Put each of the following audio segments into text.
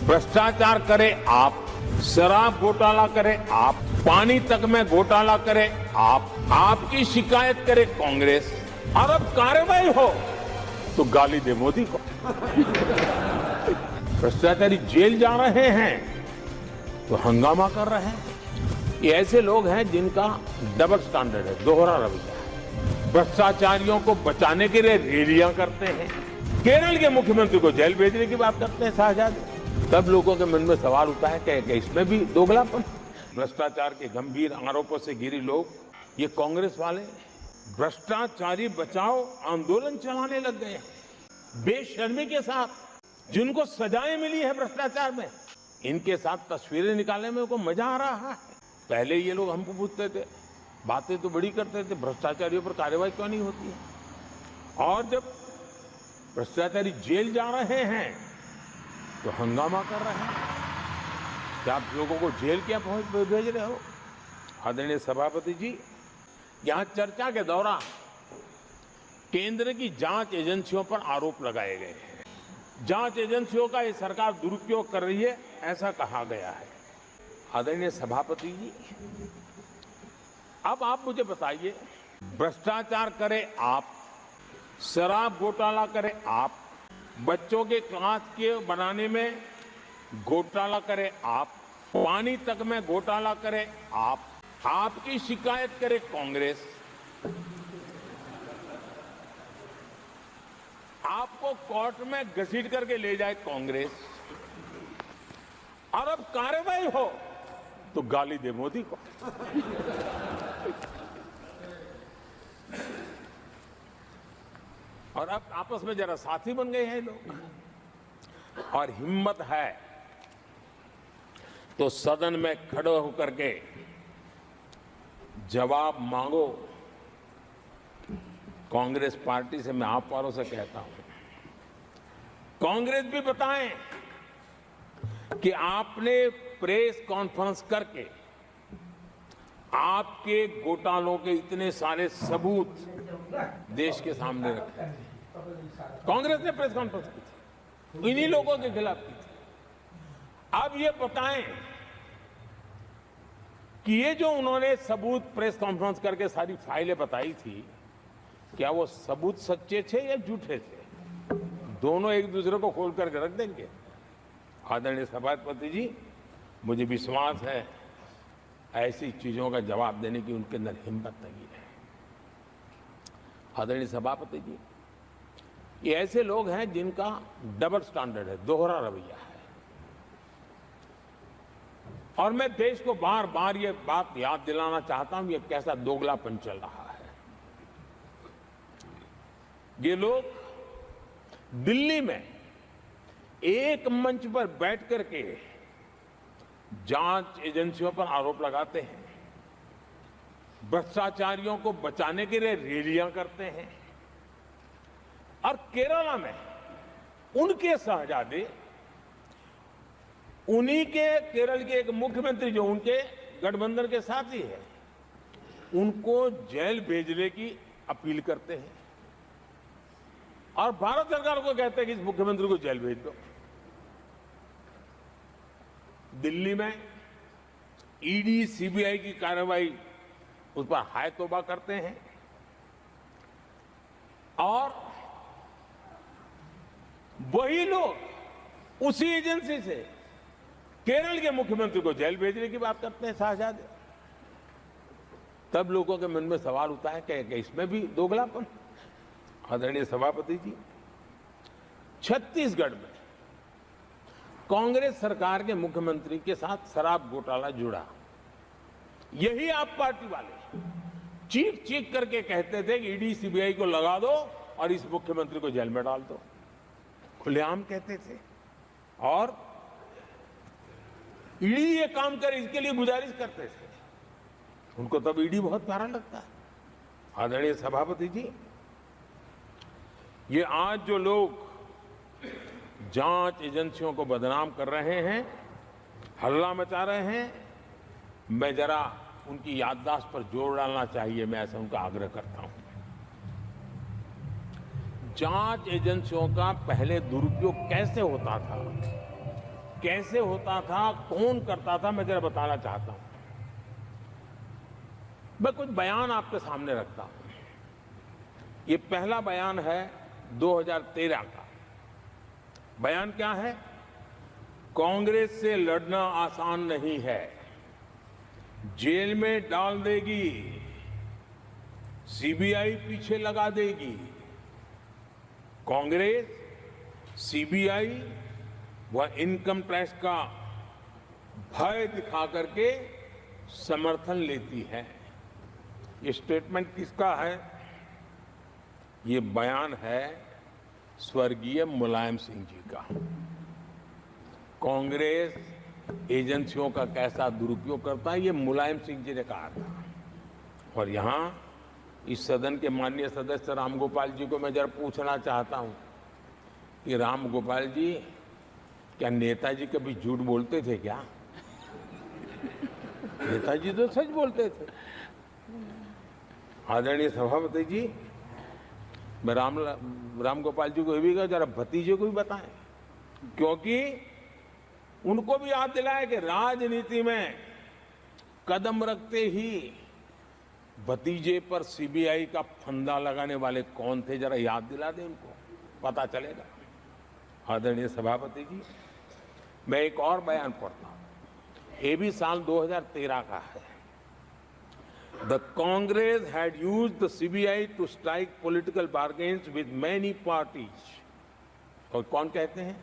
भ्रष्टाचार करे आप, शराब घोटाला करे आप, पानी तक में घोटाला करे आप, आपकी शिकायत करे कांग्रेस और अब कार्रवाई हो तो गाली दे मोदी को। भ्रष्टाचारी जेल जा रहे हैं तो हंगामा कर रहे हैं। ये ऐसे लोग हैं जिनका डबल स्टैंडर्ड है, दोहरा रवैया है। भ्रष्टाचारियों को बचाने के लिए रैलियां करते हैं, केरल के मुख्यमंत्री को जेल भेजने की बात करते हैं शाहजादे। तब लोगों के मन में सवाल उठता है कि इसमें भी दोगलापन। भ्रष्टाचार के गंभीर आरोपों से घिरी लोग, ये कांग्रेस वाले भ्रष्टाचारी बचाओ आंदोलन चलाने लग गए हैं बेशर्मी के साथ। जिनको सजाएं मिली है भ्रष्टाचार में, इनके साथ तस्वीरें निकालने में उनको मजा आ रहा है। पहले ये लोग हमको पूछते थे, बातें तो बड़ी करते थे, भ्रष्टाचारियों पर कार्रवाई क्यों नहीं होती है। और जब भ्रष्टाचारी जेल जा रहे हैं तो हंगामा कर रहे हैं। क्या आप लोगों को जेल क्या भेज रहे हो? आदरणीय सभापति जी, यहां चर्चा के दौरान केंद्र की जांच एजेंसियों पर आरोप लगाए गए हैं। जांच एजेंसियों का ये सरकार दुरुपयोग कर रही है, ऐसा कहा गया है। आदरणीय सभापति जी, अब आप मुझे बताइए, भ्रष्टाचार करे आप, शराब घोटाला करे आप, बच्चों के कांच के बनाने में घोटाला करे आप, पानी तक में घोटाला करे आप, आपकी शिकायत करे कांग्रेस, आपको कोर्ट में घसीट करके ले जाए कांग्रेस और अब कार्रवाई हो तो गाली दे मोदी को। और अब आपस में जरा साथी बन गए हैं लोग। और हिम्मत है तो सदन में खड़े होकर के जवाब मांगो। कांग्रेस पार्टी से मैं आप वालों से कहता हूं, कांग्रेस भी बताएं कि आपने प्रेस कॉन्फ्रेंस करके आपके घोटालों के इतने सारे सबूत देश के सामने रखे। कांग्रेस ने प्रेस कॉन्फ्रेंस की थी, इन्हीं लोगों के खिलाफ की थी। अब ये बताएं कि ये जो उन्होंने सबूत प्रेस कॉन्फ्रेंस करके सारी फाइलें बताई थी, क्या वो सबूत सच्चे थे या झूठे थे? दोनों एक दूसरे को खोल करके रख देंगे। आदरणीय सभापति जी, मुझे विश्वास है ऐसी चीजों का जवाब देने की उनके अंदर हिम्मत नहीं है। आदरणीय सभापति जी, ये ऐसे लोग हैं जिनका डबल स्टैंडर्ड है, दोहरा रवैया है। और मैं देश को बार बार ये बात याद दिलाना चाहता हूं, ये कैसा दोगलापन चल रहा है। ये लोग दिल्ली में एक मंच पर बैठ करके जांच एजेंसियों पर आरोप लगाते हैं, भ्रष्टाचारियों को बचाने के लिए रैलियां करते हैं, और केरला में उनके शहजादे, उन्हीं के केरल के एक मुख्यमंत्री जो उनके गठबंधन के साथी है, उनको जेल भेजने की अपील करते हैं और भारत सरकार को कहते हैं कि इस मुख्यमंत्री को जेल भेज दो। दिल्ली में ईडी सीबीआई की कार्रवाई उस पर हाय तौबा करते हैं और वही लोग उसी एजेंसी से केरल के मुख्यमंत्री को जेल भेजने की बात करते हैं शाहजादे। तब लोगों के मन में सवाल उठता है कि इसमें भी दोगलापन। आदरणीय सभापति जी, छत्तीसगढ़ में कांग्रेस सरकार के मुख्यमंत्री के साथ शराब घोटाला जुड़ा। यही आप पार्टी वाले चीख चीख करके कहते थे कि ईडी सीबीआई को लगा दो और इस मुख्यमंत्री को जेल में डाल दो, खुलेआम कहते थे। और ईडी ये काम करे इसके लिए गुजारिश करते थे। उनको तब ईडी बहुत प्यारा लगता है। आदरणीय सभापति जी, ये आज जो लोग जांच एजेंसियों को बदनाम कर रहे हैं, हल्ला मचा रहे हैं, मैं जरा उनकी याददाश्त पर जोर डालना चाहिए, मैं ऐसा उनका आग्रह करता हूं। जांच एजेंसियों का पहले दुरुपयोग कैसे होता था, कैसे होता था, कौन करता था, मैं जरा बताना चाहता हूं। मैं कुछ बयान आपके सामने रखता हूं। ये पहला बयान है 2013 का। बयान क्या है? कांग्रेस से लड़ना आसान नहीं है, जेल में डाल देगी, सीबीआई पीछे लगा देगी। कांग्रेस सीबीआई व इनकम टैक्स का भय दिखा करके समर्थन लेती है। ये स्टेटमेंट किसका है? ये बयान है स्वर्गीय मुलायम सिंह जी का। कांग्रेस एजेंसियों का कैसा दुरुपयोग करता है, ये मुलायम सिंह जी ने कहा था। और यहां इस सदन के माननीय सदस्य रामगोपाल जी को मैं जरा पूछना चाहता हूं कि रामगोपाल जी, क्या नेताजी कभी झूठ बोलते थे क्या? नेताजी तो सच बोलते थे। आदरणीय सभापति जी, मैं रामगोपाल जी को ये भी कहा जरा भतीजे को भी बताएं, क्योंकि उनको भी याद दिलाए कि राजनीति में कदम रखते ही भतीजे पर सीबीआई का फंदा लगाने वाले कौन थे, जरा याद दिला दें उनको, पता चलेगा। आदरणीय सभापति जी, मैं एक और बयान पढ़ता हूं। ये भी साल 2013 का है। The Congress had used the CBI to strike political bargains with many parties. और कौन कहते हैं?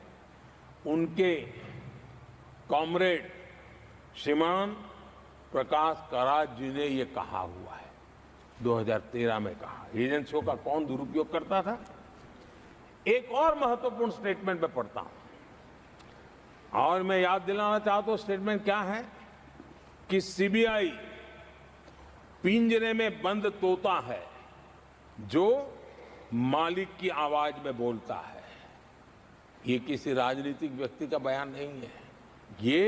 उनके कॉमरेड श्रीमान प्रकाश करात जी ने ये कहा हुआ है, 2013 में कहा। एजेंसियों का कौन दुरुपयोग करता था? एक और महत्वपूर्ण स्टेटमेंट में पढ़ता हूं और मैं याद दिलाना चाहता हूं स्टेटमेंट क्या है कि सीबीआई पिंजरे में बंद तोता है जो मालिक की आवाज में बोलता है। ये किसी राजनीतिक व्यक्ति का बयान नहीं है, ये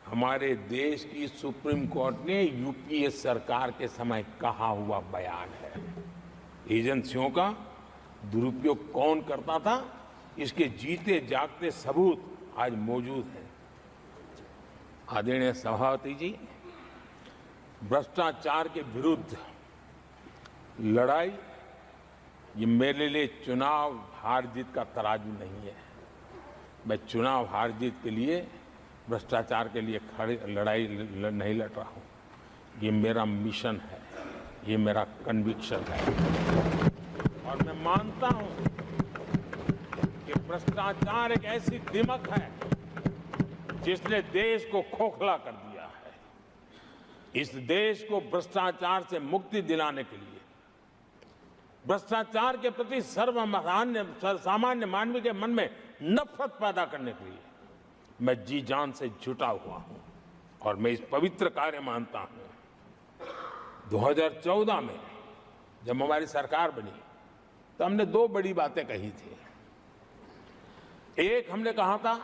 हमारे देश की सुप्रीम कोर्ट ने यूपीए सरकार के समय कहा हुआ बयान है। एजेंसियों का दुरुपयोग कौन करता था, इसके जीते जागते सबूत आज मौजूद हैं। आदरणीय सभापति जी, भ्रष्टाचार के विरुद्ध लड़ाई ये मेरे लिए चुनाव हार जीत का तराजू नहीं है। मैं चुनाव हार जीत के लिए, भ्रष्टाचार के लिए लड़ाई नहीं लड़ रहा हूं। ये मेरा मिशन है, ये मेरा कन्विक्शन है। और मैं मानता हूं कि भ्रष्टाचार एक ऐसी दिमक है जिसने देश को खोखला कर दिया है। इस देश को भ्रष्टाचार से मुक्ति दिलाने के लिए, भ्रष्टाचार के प्रति सामान्य मानवीय के मन में नफरत पैदा करने के लिए मैं जी जान से जुटा हुआ हूं और मैं इस पवित्र कार्य मानता हूं। 2014 में जब हमारी सरकार बनी तो हमने दो बड़ी बातें कही थी। एक, हमने कहा था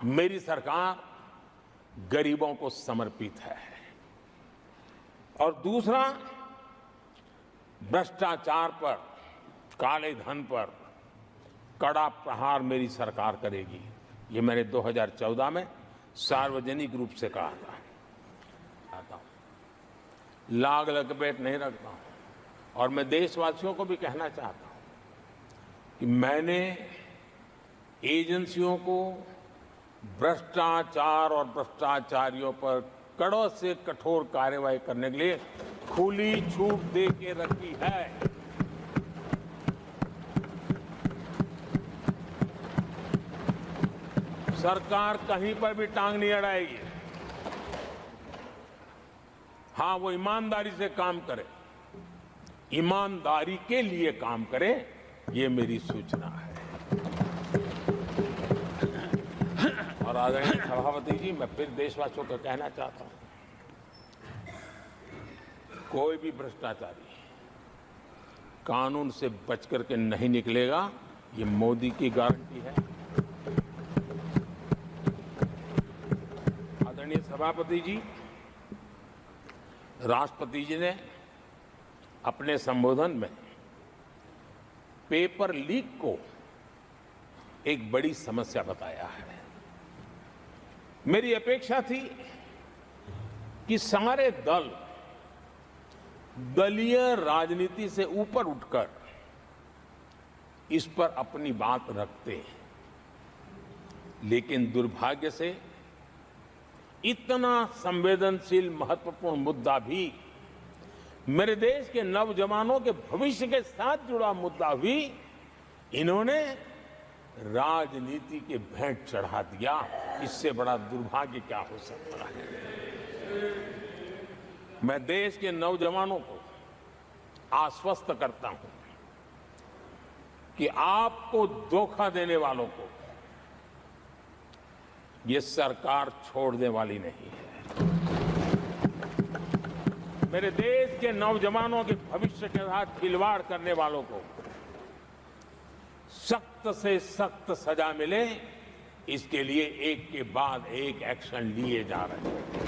मेरी सरकार गरीबों को समर्पित है, और दूसरा, भ्रष्टाचार पर, काले धन पर कड़ा प्रहार मेरी सरकार करेगी। ये मैंने 2014 में सार्वजनिक रूप से कहा था। लाग लपेट नहीं रखता हूं और मैं देशवासियों को भी कहना चाहता हूं कि मैंने एजेंसियों को भ्रष्टाचार और भ्रष्टाचारियों पर कड़ों से कठोर कार्रवाई करने के लिए खुली छूट दे के रखी है। सरकार कहीं पर भी टांग नहीं अड़ाएगी। हां, वो ईमानदारी से काम करे, ईमानदारी के लिए काम करे, ये मेरी सूचना है। और आदरणीय सभापति जी, मैं फिर देशवासियों को कहना चाहता हूं, कोई भी भ्रष्टाचारी कानून से बच करके नहीं निकलेगा, ये मोदी की गारंटी है। आदरणीय सभापति जी, राष्ट्रपति जी ने अपने संबोधन में पेपर लीक को एक बड़ी समस्या बताया है। मेरी अपेक्षा थी कि सारे दल दलीय राजनीति से ऊपर उठकर इस पर अपनी बात रखते हैं, लेकिन दुर्भाग्य से इतना संवेदनशील महत्वपूर्ण मुद्दा भी, मेरे देश के नौजवानों के भविष्य के साथ जुड़ा मुद्दा भी इन्होंने राजनीति के भेंट चढ़ा दिया। इससे बड़ा दुर्भाग्य क्या हो सकता है। मैं देश के नौजवानों को आश्वस्त करता हूं कि आपको धोखा देने वालों को ये सरकार छोड़ने वाली नहीं है। मेरे देश के नौजवानों के भविष्य के साथ खिलवाड़ करने वालों को सख्त से सख्त सजा मिले, इसके लिए एक के बाद एक एक्शन लिए जा रहे हैं।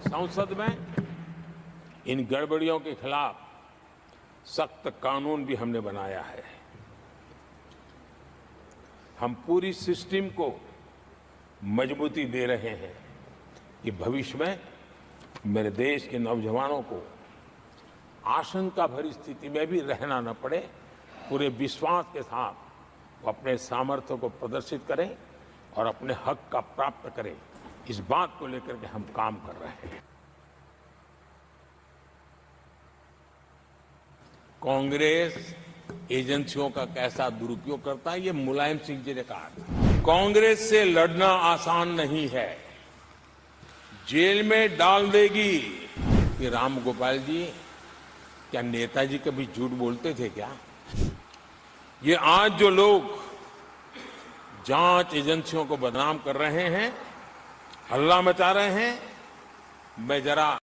संसद में इन गड़बड़ियों के खिलाफ सख्त कानून भी हमने बनाया है। हम पूरी सिस्टम को मजबूती दे रहे हैं कि भविष्य में मेरे देश के नौजवानों को आशंका भरी स्थिति में भी रहना न पड़े। पूरे विश्वास के साथ वो अपने सामर्थ्य को प्रदर्शित करें और अपने हक का प्राप्त करें, इस बात को लेकर के हम काम कर रहे हैं। कांग्रेस एजेंसियों का कैसा दुरुपयोग करता है, ये मुलायम सिंह जी ने कहा था। कांग्रेस से लड़ना आसान नहीं है, जेल में डाल देगी। कि राम गोपाल जी, क्या नेताजी कभी झूठ बोलते थे क्या? ये आज जो लोग जांच एजेंसियों को बदनाम कर रहे हैं, हल्ला मचा रहे हैं, मैं जरा